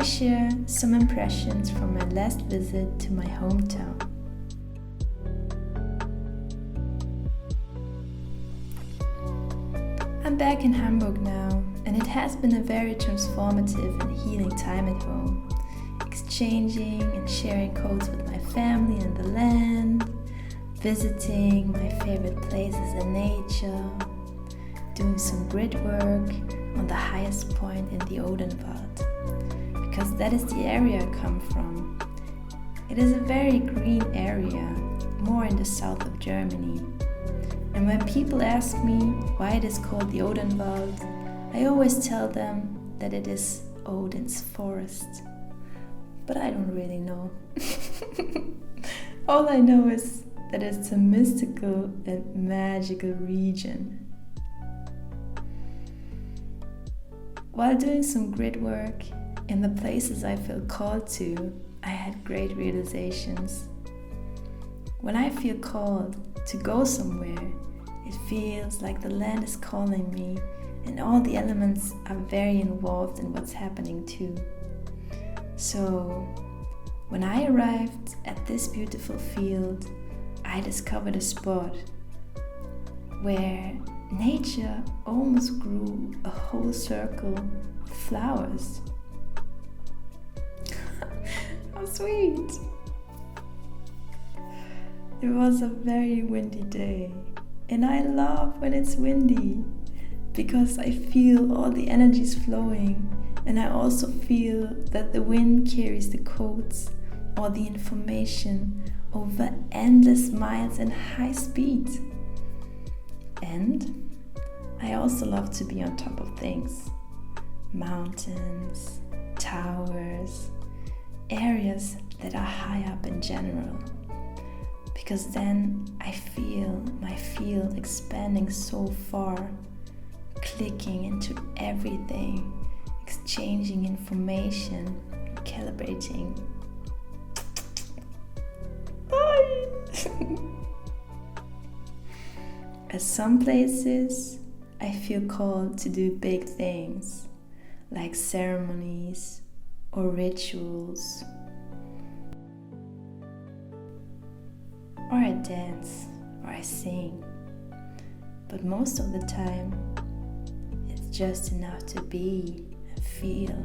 share some impressions from my last visit to my hometown. I'm back in Hamburg now, and it has been a very transformative and healing time at home, exchanging and sharing codes with my family and the land, visiting my favorite places in nature, doing some gridwork on the highest point in the Odenwald, because that is the area I come from. It is a very green area, more in the south of Germany. And when people ask me why it is called the Odenwald, I always tell them that it is Odin's forest. But I don't really know. All I know is that it's a mystical and magical region. While doing some grid work in the places I feel called to, I had great realizations. When I feel called to go somewhere, it feels like the land is calling me, and all the elements are very involved in what's happening too. So, when I arrived at this beautiful field, I discovered a spot where nature almost grew a whole circle of flowers. How sweet! It was a very windy day, and I love when it's windy because I feel all the energies flowing, and I also feel that the wind carries the codes or the information over endless miles in high speed. And I also love to be on top of things. Mountains, towers, areas that are high up in general. Because then I feel my field expanding so far, clicking into everything, exchanging information, calibrating. At some places, I feel called to do big things, like ceremonies or rituals, or I dance, or I sing. But most of the time, it's just enough to be and feel.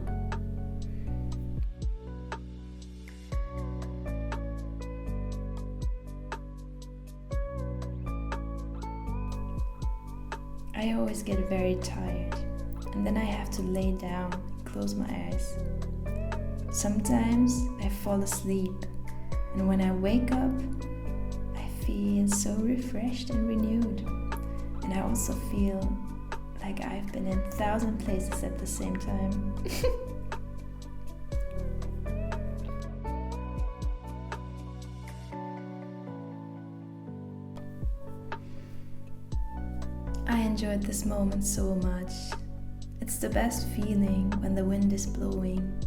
I always get very tired, and then I have to lay down and close my eyes. Sometimes I fall asleep, and when I wake up, I feel so refreshed and renewed. And I also feel like I've been in 1,000 places at the same time. I enjoyed this moment so much. It's the best feeling when the wind is blowing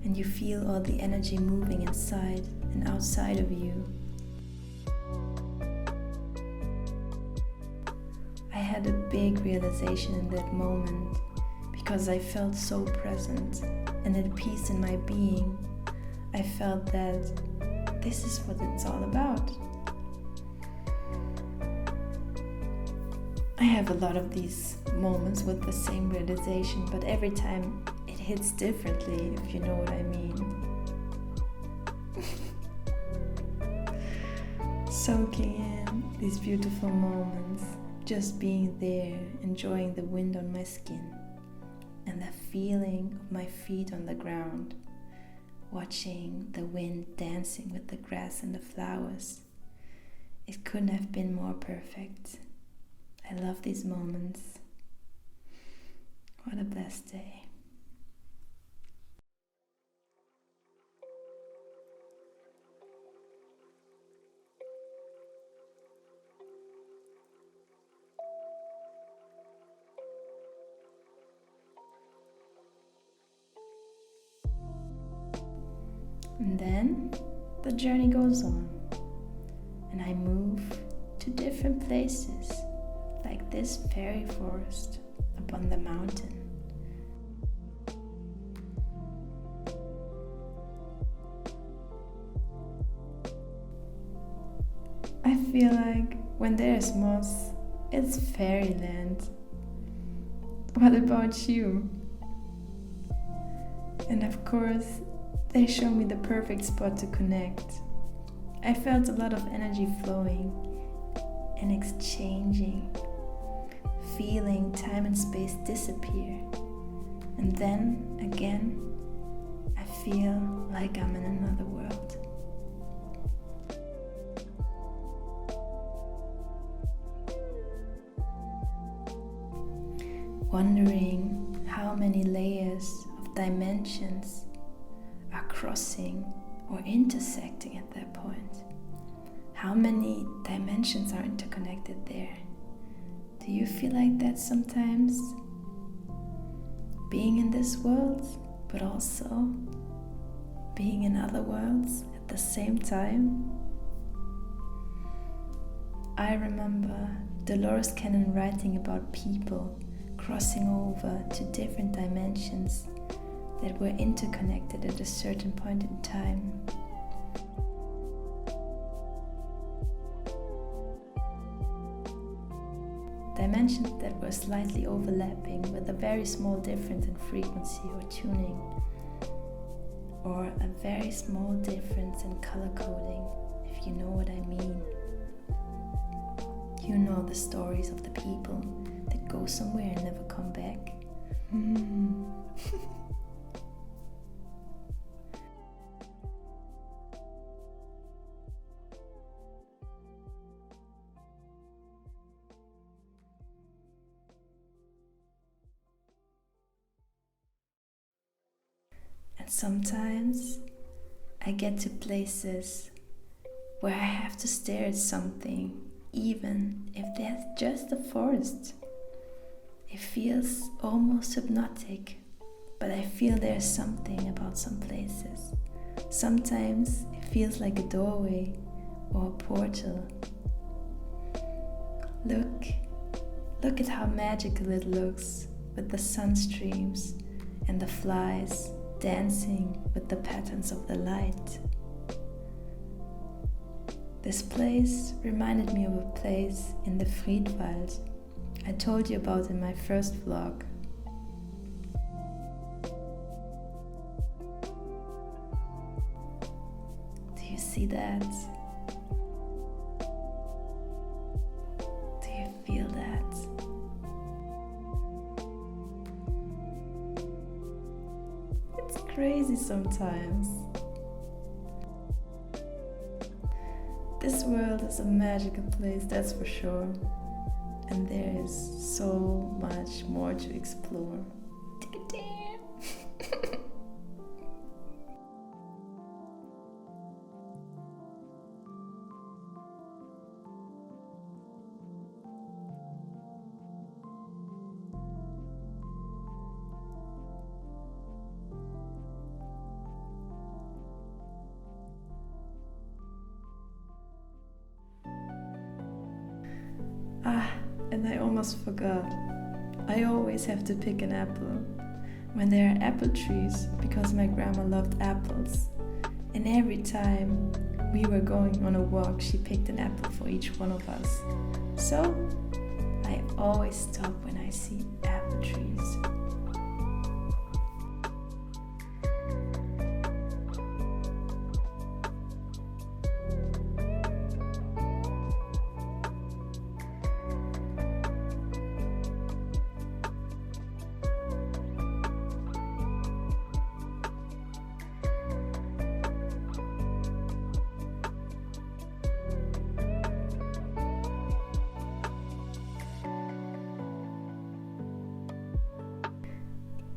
and you feel all the energy moving inside and outside of you. I had a big realization in that moment because I felt so present and at peace in my being. I felt that this is what it's all about. I have a lot of these moments with the same realization, but every time it hits differently, if you know what I mean. Soaking in these beautiful moments, just being there, enjoying the wind on my skin and the feeling of my feet on the ground, watching the wind dancing with the grass and the flowers. It couldn't have been more perfect. I love these moments. What a blessed day. And then the journey goes on, and I move to different places, like this fairy forest up on the mountain. I feel like when there's moss, it's fairyland. What about you? And of course, they show me the perfect spot to connect. I felt a lot of energy flowing and exchanging, feeling time and space disappear. And then again, I feel like I'm in another world. Wondering how many layers of dimensions are crossing or intersecting at that point. How many dimensions are interconnected there? Do you feel like that sometimes? Being in this world, but also being in other worlds at the same time? I remember Dolores Cannon writing about people crossing over to different dimensions that were interconnected at a certain point in time. Dimensions that were slightly overlapping with a very small difference in frequency or tuning, or a very small difference in color coding, if you know what I mean. You know the stories of the people that go somewhere and never come back. And sometimes I get to places where I have to stare at something, even if there's just a forest. It feels almost hypnotic, but I feel there's something about some places. Sometimes it feels like a doorway or a portal. Look at how magical it looks with the sun streams and the flies dancing with the patterns of the light. This place reminded me of a place in the Friedwald I told you about in my first vlog. Do you see that? Do you feel that? It's crazy sometimes. This world is a magical place, that's for sure. And there is so much more to explore. And I almost forgot. I always have to pick an apple when there are apple trees because my grandma loved apples. And every time we were going on a walk, she picked an apple for each one of us. So I always stop when I see apple trees.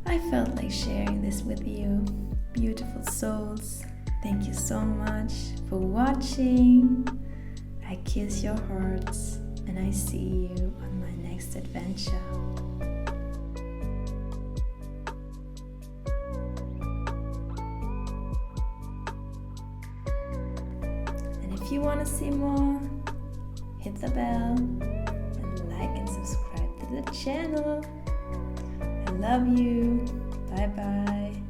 I felt like sharing this with you, beautiful souls. Thank you so much for watching. I kiss your hearts and I see you on my next adventure. And if you want to see more, hit the bell and like and subscribe to the channel. I love you. Bye bye.